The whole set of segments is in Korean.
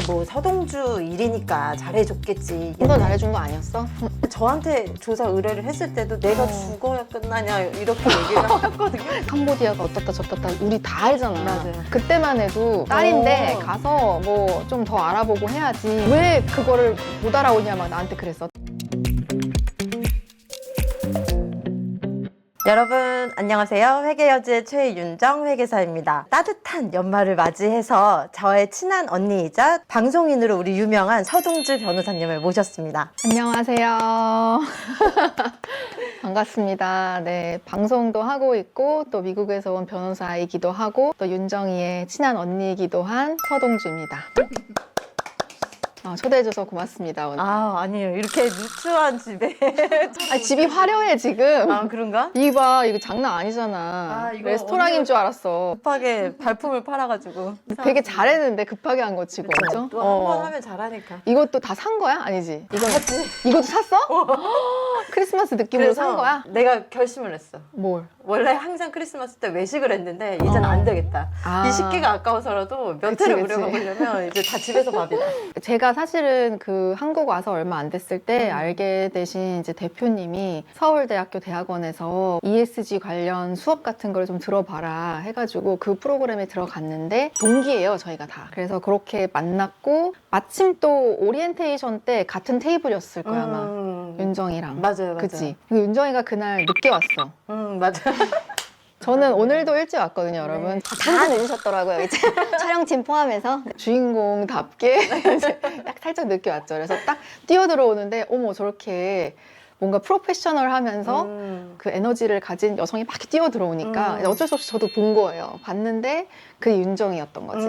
뭐 서동주 일이니까 잘해줬겠지. 좀 더 잘해준 거 아니었어? 저한테 조사 의뢰를 했을 때도 내가 죽어야 끝나냐 이렇게 얘기를 하거든요. 캄보디아가 어떻다 저떻다 우리 다 알잖아. 맞아요. 그때만 해도 딸인데 어. 가서 뭐 좀 더 알아보고 해야지. 왜 그거를 못 알아오냐 막 나한테 그랬어. 여러분 안녕하세요. 회계여주의 최윤정 회계사입니다. 따뜻한 연말을 맞이해서 저의 친한 언니이자 방송인으로 우리 유명한 서동주 변호사님을 모셨습니다. 안녕하세요. 반갑습니다. 네, 방송도 하고 있고 또 미국에서 온 변호사이기도 하고 또 윤정이의 친한 언니이기도 한 서동주입니다. 초대해줘서 고맙습니다. 오늘. 아니에요. 이렇게 누추한 집에. 집이 화려해 지금. 그런가? 이봐 이거 장난 아니잖아. 이거 레스토랑인 줄 알았어. 급하게 발품을 팔아가지고. 되게 잘했는데 급하게 한 거 치고 그죠? 또 한 번 하면 잘하니까. 이것도 다 산 거야? 아니지? 샀지. 이것도 샀어? 크리스마스 느낌으로 산 거야? 내가 결심을 했어. 뭘? 원래 항상 크리스마스 때 외식을 했는데 이제는 안 되겠다. 이 식기가 아까워서라도 몇 그치, 회를 그치. 우려먹으려면 이제 다 집에서 밥이다. 제가 사실은 그 한국 와서 얼마 안 됐을 때 알게 되신 이제 대표님이 서울대학교 대학원에서 ESG 관련 수업 같은 걸 좀 들어봐라 해가지고 그 프로그램에 들어갔는데 동기예요 저희가 다. 그래서 그렇게 만났고 마침 또 오리엔테이션 때 같은 테이블이었을 거야 아마 윤정이랑. 맞아요. 그치? 윤정이가 그날 늦게 왔어. 맞아. 저는 오늘도 일찍 왔거든요, 여러분. 다 늦으셨더라고요, 이제. 촬영팀 포함해서. 주인공답게 이제 딱 살짝 늦게 왔죠. 그래서 딱 뛰어들어오는데, 어머, 저렇게 뭔가 프로페셔널 하면서 그 에너지를 가진 여성이 막 뛰어들어오니까 어쩔 수 없이 저도 본 거예요. 봤는데 그게 윤정이었던 거지.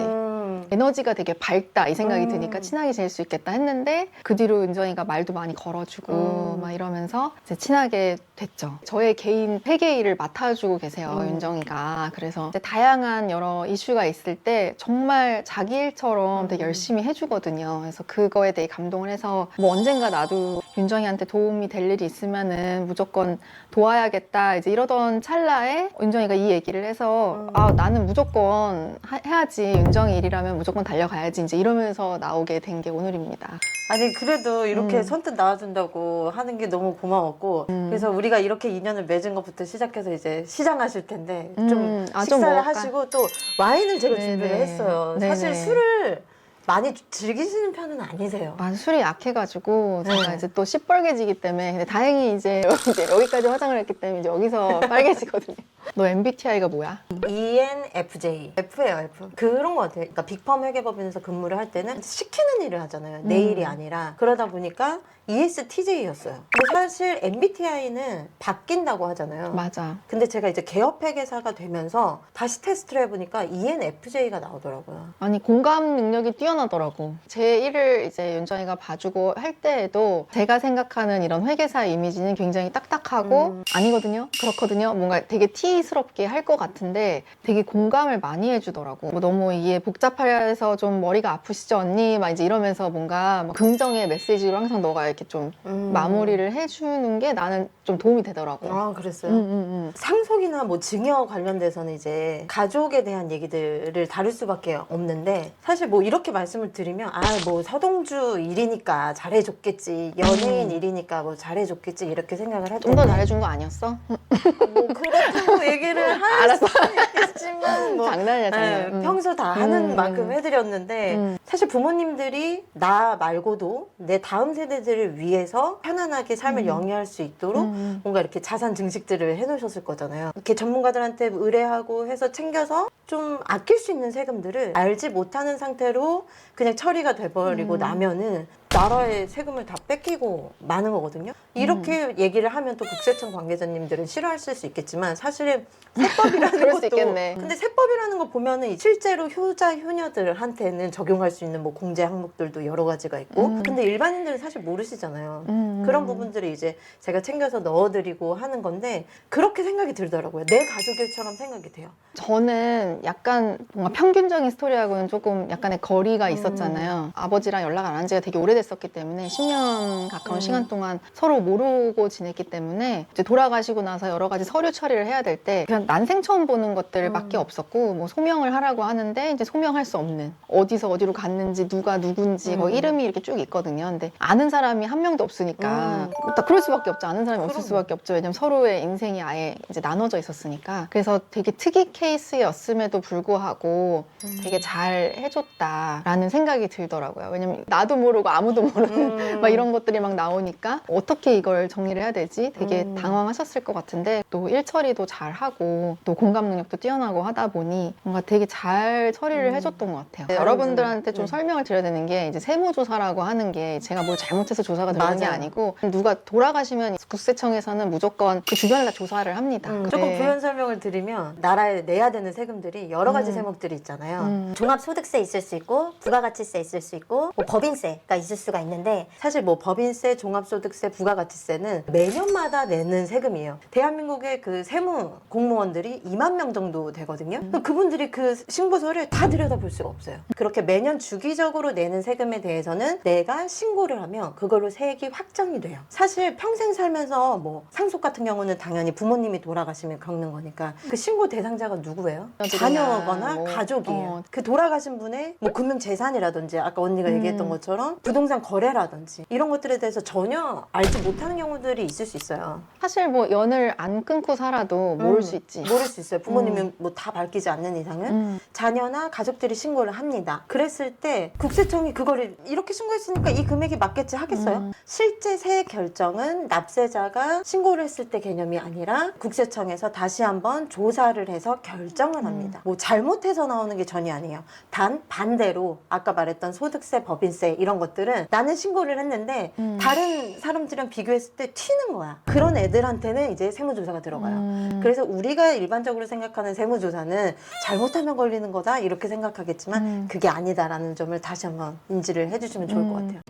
에너지가 되게 밝다 이 생각이 드니까 친하게 지낼 수 있겠다 했는데 그 뒤로 윤정이가 말도 많이 걸어주고 막 이러면서 이제 친하게 됐죠. 저의 개인 회계 일을 맡아주고 계세요, 윤정이가. 그래서 이제 다양한 여러 이슈가 있을 때 정말 자기 일처럼 되게 열심히 해주거든요. 그래서 그거에 대해 감동을 해서 뭐 언젠가 나도 윤정이한테 도움이 될 일이 있으면은 무조건 도와야겠다 이제 이러던 찰나에 윤정이가 이 얘기를 해서 나는 무조건 해야지, 윤정이 일이라면 무조건 달려가야지 이제 이러면서 나오게 된 게 오늘입니다. 아니 그래도 이렇게 선뜻 나와준다고 하는 게 너무 고마웠고 그래서 우리가 이렇게 인연을 맺은 것부터 시작해서 이제 시장하실 텐데 좀 좀 식사를 먹을까? 하시고 또 와인을 제가 네네. 준비를 했어요. 네네. 사실 술을 많이 즐기시는 편은 아니세요. 술이 약해가지고 제가 네. 이제 또 시뻘개지기 때문에 근데 다행히 이제 여기까지 화장을 했기 때문에 이제 여기서 빨개지거든요. 너 MBTI가 뭐야? ENFJ. F예요, F. 그런 것 같아요. 그러니까 빅펌 회계법인에서 근무를 할 때는 시키는 일을 하잖아요. 내 일이 아니라. 그러다 보니까 ESTJ였어요. 근데 사실 MBTI는 바뀐다고 하잖아요. 맞아. 근데 제가 이제 개업 회계사가 되면서 다시 테스트를 해보니까 ENFJ가 나오더라고요. 아니 공감 능력이 뛰어나더라고. 제 일을 이제 윤정이가 봐주고 할 때에도 제가 생각하는 이런 회계사 이미지는 굉장히 딱딱하고 아니거든요. 그렇거든요. 뭔가 되게 T스럽게 할 것 같은데 되게 공감을 많이 해주더라고. 뭐 너무 이게 복잡해서 좀 머리가 아프시죠 언니? 막 이제 이러면서 뭔가 뭐 긍정의 메시지로 항상 너가 이렇게 좀 마무리를 해주는 게 나는 좀 도움이 되더라고. 그랬어요? 상속이나 뭐 증여 관련돼서는 이제 가족에 대한 얘기들을 다룰 수밖에 없는데 사실 뭐 이렇게 말씀을 드리면 뭐 서동주 일이니까 잘해줬겠지, 연예인 일이니까 뭐 잘해줬겠지 이렇게 생각을 할 좀 더 텐데 잘해준 거 아니었어? 뭐 그렇다고 얘기를 할 수는 있겠지만 뭐 장난이야 장난. 네, 평소 다 하는 만큼 해드렸는데 사실 부모님들이 나 말고도 내 다음 세대들을 위해서 편안하게 삶을 영위할 수 있도록 뭔가 이렇게 자산 증식들을 해놓으셨을 거잖아요. 이렇게 전문가들한테 의뢰하고 해서 챙겨서 좀 아낄 수 있는 세금들을 알지 못하는 상태로 그냥 처리가 돼버리고 나면은 나라의 세금을 다 뺏기고 마는 거거든요. 이렇게 얘기를 하면 또 국세청 관계자님들은 싫어하실 수 있겠지만 사실은 세법이라는 그럴 수 것도 있겠네. 근데 세법이라는 거 보면은 실제로 효자 효녀들한테는 적용할 수 있는 뭐 공제 항목들도 여러 가지가 있고 근데 일반인들은 사실 모르시잖아요. 그런 부분들을 이제 제가 챙겨서 넣어드리고 하는 건데 그렇게 생각이 들더라고요. 내 가족 일처럼 생각이 돼요. 저는 약간 뭔가 평균적인 스토리하고는 조금 약간의 거리가 있었잖아요. 아버지랑 연락 안 한 지가 되게 오래됐어요. 오래됐었기 때문에 10년 가까운 시간 동안 서로 모르고 지냈기 때문에 이제 돌아가시고 나서 여러 가지 서류 처리를 해야 될 때 그냥 난생 처음 보는 것들밖에 없었고 뭐 소명을 하라고 하는데 이제 소명할 수 없는 어디서 어디로 갔는지 누가 누군지 거기 이름이 이렇게 쭉 있거든요. 근데 아는 사람이 한 명도 없으니까 딱 그럴 수밖에 없죠. 아는 사람이 없을 수밖에 없죠. 왜냐면 서로의 인생이 아예 이제 나눠져 있었으니까. 그래서 되게 특이 케이스였음에도 불구하고 되게 잘 해줬다라는 생각이 들더라고요. 왜냐면 나도 모르고 아무도 모르는 막 이런 것들이 막 나오니까 어떻게 이걸 정리를 해야 되지? 되게 당황하셨을 것 같은데 또 일처리도 잘하고 또 공감 능력도 뛰어나고 하다 보니 뭔가 되게 잘 처리를 해줬던 것 같아요. 여러분들한테 좀 설명을 드려야 되는 게 이제 세무조사라고 하는 게 제가 뭘 잘못해서 조사가 들어간 게 아니고 누가 돌아가시면 국세청에서는 무조건 그 주변을 다 조사를 합니다. 조금 네. 부연 설명을 드리면 나라에 내야 되는 세금들이 여러 가지 세목들이 있잖아요. 종합소득세 있을 수 있고 부가가치세 있을 수 있고 뭐 법인세가 있을 수가 있는데 사실 뭐 법인세, 종합소득세, 부가가치세는 매년마다 내는 세금이에요. 대한민국의 그 세무 공무원들이 2만 명 정도 되거든요. 그분들이 그 신고서를 다 들여다볼 수가 없어요. 그렇게 매년 주기적으로 내는 세금에 대해서는 내가 신고를 하면 그걸로 세액이 확정이 돼요. 사실 평생 살면서 뭐 상속 같은 경우는 당연히 부모님이 돌아가시면 겪는 거니까 그 신고 대상자가 누구예요? 자녀거나 뭐, 가족이에요. 그 돌아가신 분의 뭐 금융재산이라든지 아까 언니가 얘기했던 것처럼 부동산 거래라든지 이런 것들에 대해서 전혀 알지 못하는 경우들이 있을 수 있어요. 사실 뭐 연을 안 끊고 살아도 모를 수 있지. 모를 수 있어요. 부모님이 뭐 다 밝히지 않는 이상은 자녀나 가족들이 신고를 합니다. 그랬을 때 국세청이 그거를 이렇게 신고했으니까 이 금액이 맞겠지 하겠어요? 실제 세액 결정은 납세자가 신고를 했을 때 개념이 아니라 국세청에서 다시 한번 조사를 해서 결정을 합니다. 뭐 잘못해서 나오는 게 전혀 아니에요. 단 반대로 아까 말했던 소득세, 법인세 이런 것들은 나는 신고를 했는데 다른 사람들이랑 비교했을 때 튀는 거야. 그런 애들한테는 이제 세무조사가 들어가요. 그래서 우리가 일반적으로 생각하는 세무조사는 잘못하면 걸리는 거다 이렇게 생각하겠지만 그게 아니다라는 점을 다시 한번 인지를 해주시면 좋을 것 같아요.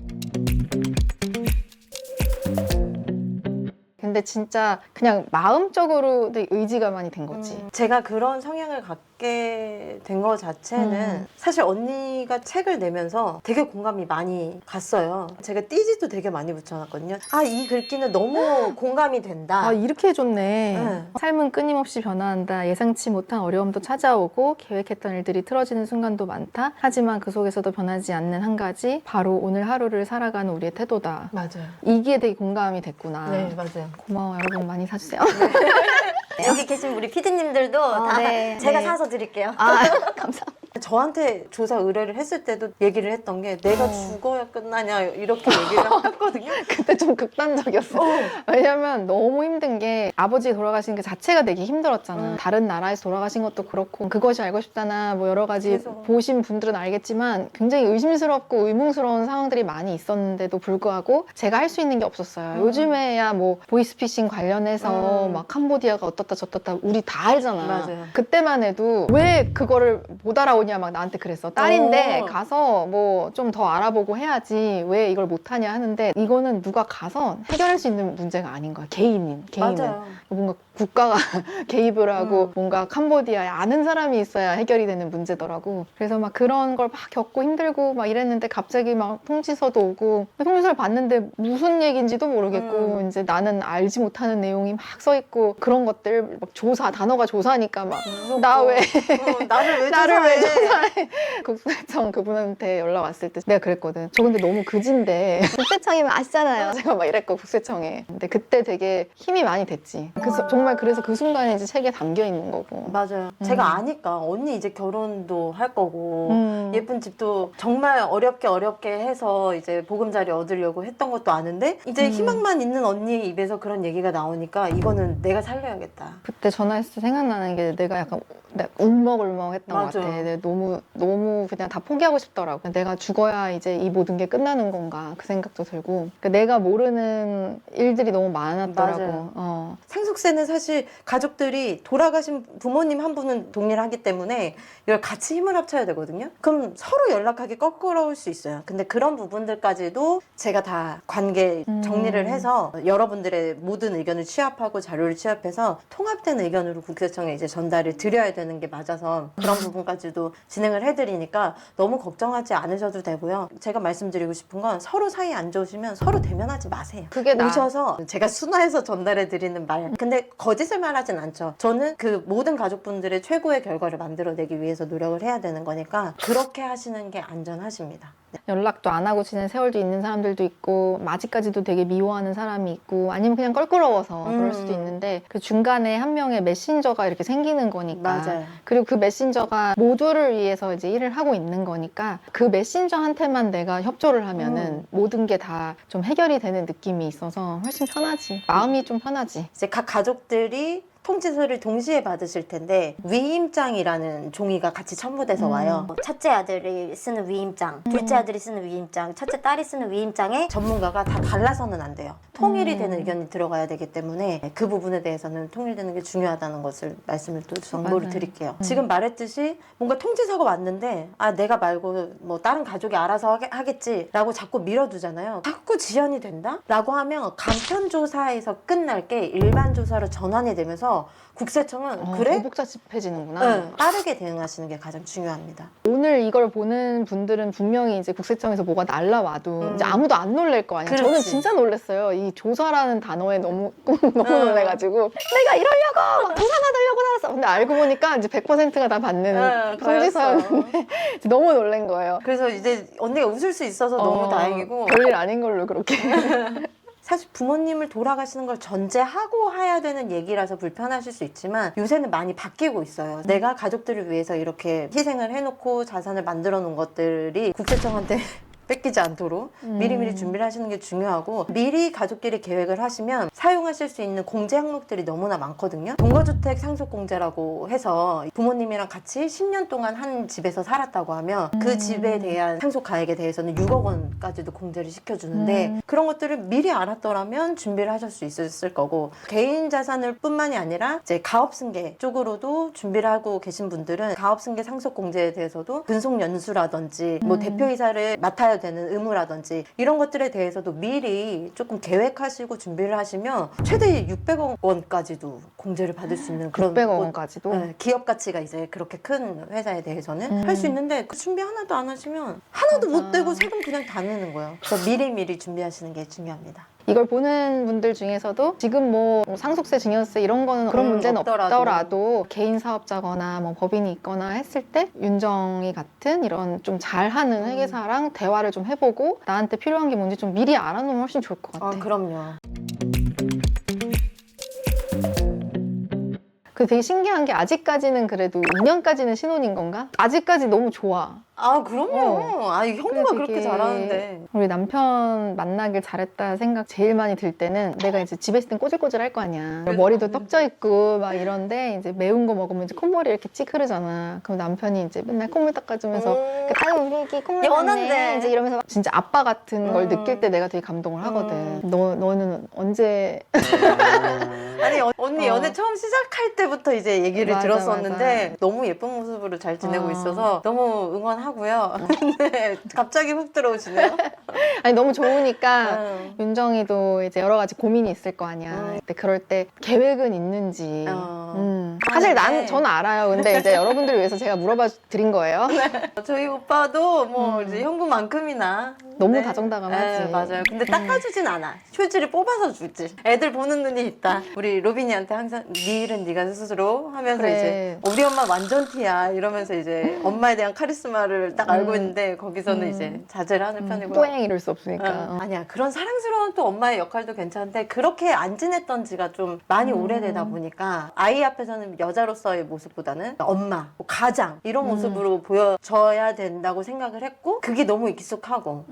근데 진짜 그냥 마음적으로 되게 의지가 많이 된 거지. 제가 그런 성향을 갖게 된 거 자체는 사실 언니가 책을 내면서 되게 공감이 많이 갔어요. 제가 띠지도 되게 많이 붙여놨거든요. 아, 이 글귀는 너무 공감이 된다. 아, 이렇게 해줬네. 네. 삶은 끊임없이 변화한다. 예상치 못한 어려움도 찾아오고 계획했던 일들이 틀어지는 순간도 많다. 하지만 그 속에서도 변하지 않는 한 가지, 바로 오늘 하루를 살아가는 우리의 태도다. 맞아요. 이게 되게 공감이 됐구나. 네, 맞아요. 고마워, 여러분 많이 사주세요. 여기 계신 우리 피디님들도 다 네. 제가 네. 사서 드릴게요. 아, 감사합니다. 저한테 조사 의뢰를 했을 때도 얘기를 했던 게 내가 죽어야 끝나냐 이렇게 얘기를 했거든요. 그때 좀 극단적이었어. 왜냐면 너무 힘든 게 아버지 돌아가신 그 자체가 되게 힘들었잖아. 다른 나라에서 돌아가신 것도 그렇고 그것이 알고 싶다나 뭐 여러 가지 계속. 보신 분들은 알겠지만 굉장히 의심스럽고 의문스러운 상황들이 많이 있었는데도 불구하고 제가 할 수 있는 게 없었어요. 요즘에야 뭐 보이스피싱 관련해서 막 캄보디아가 어떻다 저떻다 우리 다 알잖아. 맞아요. 그때만 해도 왜 그거를 못 알아오냐 막 나한테 그랬어. 딸인데 오. 가서 뭐 좀 더 알아보고 해야지 왜 이걸 못하냐 하는데 이거는 누가 가서 해결할 수 있는 문제가 아닌 거야. 개인은. 맞아요. 뭔가 국가가 개입을 하고 뭔가 캄보디아에 아는 사람이 있어야 해결이 되는 문제더라고. 그래서 막 그런 걸 막 겪고 힘들고 막 이랬는데 갑자기 막 통지서도 오고 통지서를 봤는데 무슨 얘기인지도 모르겠고 이제 나는 알지 못하는 내용이 막 써 있고 그런 것들 막 조사 단어가 조사니까 막 나 왜 나를 왜 나를 왜 조사해? 조사해? 국세청 그분한테 연락 왔을 때 내가 그랬거든. 저 근데 너무 그진데 국세청이면 아시잖아요. 제가 막 이랬고 국세청에. 근데 그때 되게 힘이 많이 됐지. 정말 그래서 그 순간에 이제 책에 담겨 있는 거고. 맞아요. 제가 아니까 언니 이제 결혼도 할 거고 예쁜 집도 정말 어렵게 해서 이제 보금자리 얻으려고 했던 것도 아는데 이제 희망만 있는 언니 입에서 그런 얘기가 나오니까 이거는 내가 살려야겠다. 그때 전화했을 때 생각나는 게 내가 약간 울먹울먹 했던 것 맞아. 같아. 내가 너무 그냥 다 포기하고 싶더라고. 내가 죽어야 이제 이 모든 게 끝나는 건가 그 생각도 들고. 그러니까 내가 모르는 일들이 너무 많았더라고. 맞아요. 상속세는 사실 가족들이 돌아가신 부모님 한 분은 동의를 하기 때문에 이걸 같이 힘을 합쳐야 되거든요. 그럼 서로 연락하기 껄끄러울 수 있어요. 근데 그런 부분들까지도 제가 다 관계 정리를 해서 여러분들의 모든 의견을 취합하고 자료를 취합해서 통합된 의견으로 국세청에 이제 전달을 드려야 되는 게 맞아서 그런 부분까지도 진행을 해드리니까 너무 걱정하지 않으셔도 되고요. 제가 말씀드리고 싶은 건 서로 사이 안 좋으시면 서로 대면하지 마세요. 그게 나. 오셔서 제가 순화해서 전달해드리는 말. 근데 거짓을 말하진 않죠. 저는 그 모든 가족분들의 최고의 결과를 만들어내기 위해서 노력을 해야 되는 거니까 그렇게 하시는 게 안전하십니다. 연락도 안 하고 지낸 세월도 있는 사람들도 있고 아직까지도 되게 미워하는 사람이 있고 아니면 그냥 껄끄러워서 그럴 수도 있는데 그 중간에 한 명의 메신저가 이렇게 생기는 거니까 맞아요. 그리고 그 메신저가 모두를 위해서 이제 일을 하고 있는 거니까 그 메신저한테만 내가 협조를 하면은 모든 게 다 좀 해결이 되는 느낌이 있어서 훨씬 편하지. 마음이 좀 편하지. 이제 각 가족들이 통지서를 동시에 받으실 텐데 위임장이라는 종이가 같이 첨부돼서 와요. 첫째 아들이 쓰는 위임장, 둘째 아들이 쓰는 위임장, 첫째 딸이 쓰는 위임장에 전문가가 다 달라서는 안 돼요. 통일이 되는 의견이 들어가야 되기 때문에 그 부분에 대해서는 통일되는 게 중요하다는 것을 말씀을 또 정보를 맞아요. 드릴게요. 지금 말했듯이 뭔가 통지서가 왔는데 아 내가 말고 뭐 다른 가족이 알아서 하겠지라고 자꾸 밀어두잖아요. 자꾸 지연이 된다? 라고 하면 간편조사에서 끝날 게 일반 조사로 전환이 되면서 국세청은 그래? 더 복잡해지는구나. 네, 빠르게 대응하시는 게 가장 중요합니다. 오늘 이걸 보는 분들은 분명히 이제 국세청에서 뭐가 날라와도 이제 아무도 안 놀랄 거 아니에요. 저는 그렇지. 진짜 놀랐어요. 이 조사라는 단어에 너무 놀래가지고 내가 이러려고 막 조사 받으려고 나왔어. 근데 알고 보니까 이제 100%가 다 받는 통지서였는데 너무 놀란 거예요. 그래서 이제 언니가 웃을 수 있어서 너무 다행이고 별일 아닌 걸로 그렇게. 사실 부모님을 돌아가시는 걸 전제하고 해야 되는 얘기라서 불편하실 수 있지만 요새는 많이 바뀌고 있어요. 내가 가족들을 위해서 이렇게 희생을 해놓고 자산을 만들어 놓은 것들이 국세청한테 뺏기지 않도록 미리미리 준비를 하시는 게 중요하고 미리 가족끼리 계획을 하시면 사용하실 수 있는 공제 항목들이 너무나 많거든요. 동거주택 상속공제라고 해서 부모님이랑 같이 10년 동안 한 집에서 살았다고 하면 그 집에 대한 상속가액에 대해서는 6억 원까지도 공제를 시켜주는데 그런 것들을 미리 알았더라면 준비를 하실 수 있었을 거고 개인 자산을 뿐만이 아니라 이제 가업승계 쪽으로도 준비를 하고 계신 분들은 가업승계 상속공제에 대해서도 근속연수라든지 뭐 대표이사를 맡아야 되는 의무라든지 이런 것들에 대해서도 미리 조금 계획하시고 준비를 하시면 최대 600억 원까지도 공제를 받을 수 있는 그런 600억 원까지도? 네, 기업 가치가 이제 그렇게 큰 회사에 대해서는 할 수 있는데 그 준비 하나도 안 하시면 하나도 못 되고 세금 그냥 다 내는 거예요. 그래서 미리미리 준비하시는 게 중요합니다. 이걸 보는 분들 중에서도 지금 뭐 상속세, 증여세 이런 거는 그런 문제는 없더라도 개인 사업자거나 뭐 법인이 있거나 했을 때 윤정이 같은 이런 좀 잘하는 회계사랑 대화를 좀 해보고 나한테 필요한 게 뭔지 좀 미리 알아놓으면 훨씬 좋을 것 같아. 그럼요. 그 되게 신기한 게 아직까지는 그래도 2년까지는 신혼인 건가? 아직까지 너무 좋아. 아 그럼요. 아 형부가 되게 그렇게 잘하는데. 우리 남편 만나길 잘했다 생각 제일 많이 들 때는 내가 이제 집에 있을 땐 꼬질꼬질 할 거 아니야. 머리도 떡져 있고 막 이런데 이제 매운 거 먹으면 이제 콧물이 이렇게 찍 흐르잖아. 그럼 남편이 이제 맨날 콧물 닦아주면서 아유 우리 애기 콧물 연한데. 났네. 이제 이러면서 막 진짜 아빠 같은 걸 느낄 때 내가 되게 감동을 하거든. 너는 언제 아니 언니 연애 처음 시작할 때부터 이제 얘기를 맞아, 들었었는데 맞아. 너무 예쁜 모습으로 잘 지내고 어. 있어서 너무 응원하고요. 근데 갑자기 훅 들어오시네요. 아니 너무 좋으니까 응. 윤정이도 이제 여러 가지 고민이 있을 거 아니야. 근데 그럴 때 계획은 있는지. 사실 저는 알아요. 근데 이제 여러분들을 위해서 제가 물어봐 드린 거예요. 저희 오빠도 뭐 이제 형부만큼이나 너무 네. 다정다감하지. 네, 맞아요. 근데 닦아주진 않아. 휴지를 뽑아서 주지. 애들 보는 눈이 있다. 우리 로빈이한테 항상 네 일은 네가 스스로 하면서 그래. 이제 우리 엄마 완전 티야 이러면서 이제 엄마에 대한 카리스마를 딱 알고 있는데 거기서는 이제 자제를 하는 편이고요. 뿌앵 이럴 수 없으니까. 아니야 그런 사랑스러운 또 엄마의 역할도 괜찮은데 그렇게 안 지냈던 지가 좀 많이 오래되다 보니까 아이 앞에서는 여자로서의 모습보다는 엄마, 뭐 가장 이런 모습으로 보여져야 된다고 생각을 했고 그게 너무 익숙하고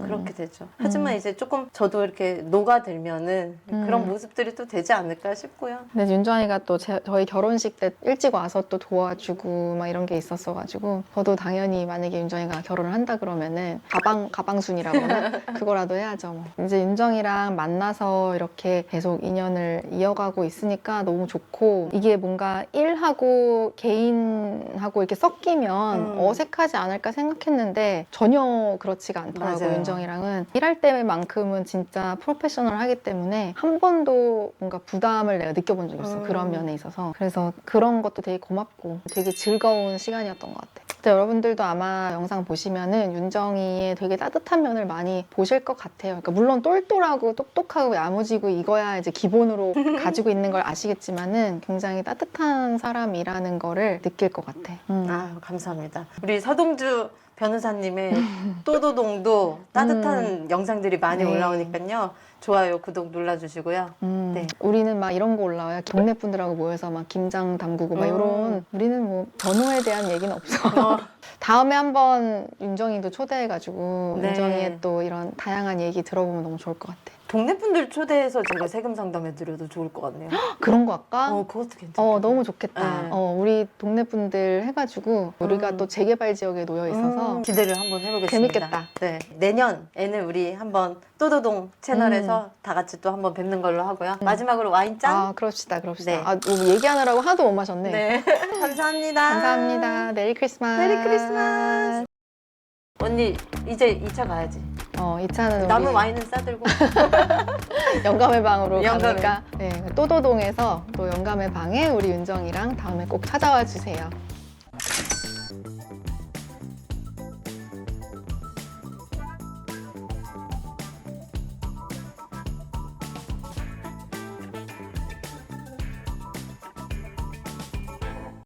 그렇게 되죠. 하지만 이제 조금 저도 이렇게 녹아들면은 그런 모습들이 또 되지 않을까 싶고요. 근데 윤정이가 또 저희 결혼식 때 일찍 와서 또 도와주고 막 이런 게 있었어가지고 저도 당연히 만약에 윤정이가 결혼을 한다 그러면은 가방순이라고 하나? 그거라도 해야죠. 뭐. 이제 윤정이랑 만나서 이렇게 계속 인연을 이어가고 있으니까 너무 좋고 이게 뭔가 일하고 개인하고 이렇게 섞이면 어색하지 않을까 생각했는데 전혀 그렇지가 않더라고요. 맞아요. 윤정이랑은 일할 때만큼은 진짜 프로페셔널하기 때문에 한 번도 뭔가 부담을 내가 느껴본 적이 없어. 그런 면에 있어서. 그래서 그런 것도 되게 고맙고 되게 즐거운 시간이었던 것 같아. 네, 여러분들도 아마 영상 보시면은 윤정이의 되게 따뜻한 면을 많이 보실 것 같아요. 그러니까 물론 똘똘하고 똑똑하고 야무지고 이거야 이제 기본으로 가지고 있는 걸 아시겠지만은 굉장히 따뜻한 사람이라는 거를 느낄 것 같아. 아, 감사합니다. 우리 서동주 변호사님의 또도동도 따뜻한 영상들이 많이 네. 올라오니까요. 좋아요, 구독 눌러주시고요. 네. 우리는 막 이런 거 올라와요. 동네 분들하고 모여서 막 김장 담그고 막 이런. 우리는 뭐 변호에 대한 얘기는 없어. 다음에 한번 윤정이도 초대해가지고 네. 윤정이의 또 이런 다양한 얘기 들어보면 너무 좋을 것 같아. 동네 분들 초대해서 제가 세금 상담해드려도 좋을 것 같네요. 그런 거 할까? 그것도 괜찮겠다. 너무 좋겠다. 네. 우리 동네 분들 해가지고 우리가 또 재개발 지역에 놓여 있어서 기대를 한번 해보겠습니다. 재밌겠다. 네. 내년에는 우리 한번 또도동 채널에서 다 같이 또 한번 뵙는 걸로 하고요. 마지막으로 와인 짠. 아, 그럽시다. 네. 뭐 얘기하느라고 하도 못 마셨네. 네. 감사합니다. 감사합니다. 메리 크리스마스. 메리 크리스마스. 언니 이제 2차 가야지. 2차는 남은 우리 와인은 싸들고. 영감의 방으로 영감의 가니까 네, 또도동에서 또 영감의 방에 우리 윤정이랑 다음에 꼭 찾아와 주세요.